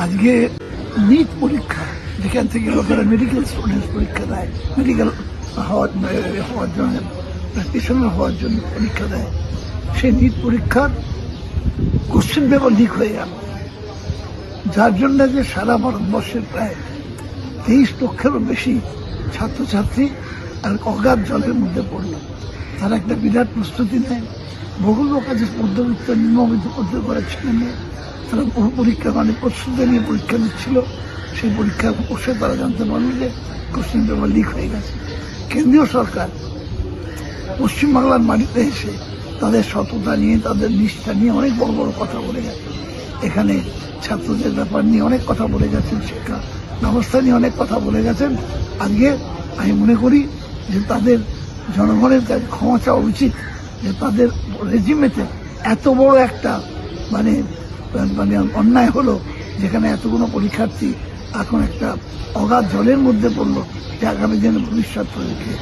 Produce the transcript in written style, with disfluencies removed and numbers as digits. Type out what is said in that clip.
আজকে নিট পরীক্ষা, যেখান থেকে লোকেরা মেডিকেল স্টুডেন্টস পরীক্ষা দেয়, মেডিকেল হওয়ার জন্য, প্র্যাকটিশনার হওয়ার জন্য পরীক্ষা দেয়, সেই নিট পরীক্ষার কোশ্চেন পেপার লিক হয়ে গেল, যার জন্য যে সারা ভারতবর্ষের প্রায় 23 লক্ষেরও বেশি ছাত্রছাত্রী আর অগাধ জলের মধ্যে পড়ল। তারা একটা বিরাট প্রস্তুতি নেয়, বহু লোক আছে মধ্যবিত্ত নিম্নবিত্ত করতে পারে ছেলে মেয়ে, তারা বহু পরীক্ষা প্রস্তুতি নিয়ে পরীক্ষা দিচ্ছিল। সেই পরীক্ষা বসে তারা জানতে পারল যে কোশ্চেন পেপার লিক হয়ে গেছে। কেন্দ্রীয় সরকার পশ্চিমবাংলার মাটিতে এসে তাদের সততা নিয়ে, তাদের নিষ্ঠা নিয়ে অনেক বড় বড় কথা বলে গেছে। এখানে ছাত্রদের ব্যাপার নিয়ে অনেক কথা বলে গেছেন, শিক্ষা ব্যবস্থা নিয়ে অনেক কথা বলে গেছেন। আজকে আমি মনে করি যে তাদের জনগণের কাছে ক্ষমা চাওয়া উচিত, যে তাদের রেজিমেতে এত বড় একটা মানে অন্যায় হলো, যেখানে এতগুলো পরীক্ষার্থী এখন একটা অগাধ জলের মধ্যে পড়লো, যে আগামী দিনে ভবিষ্যৎ রেখে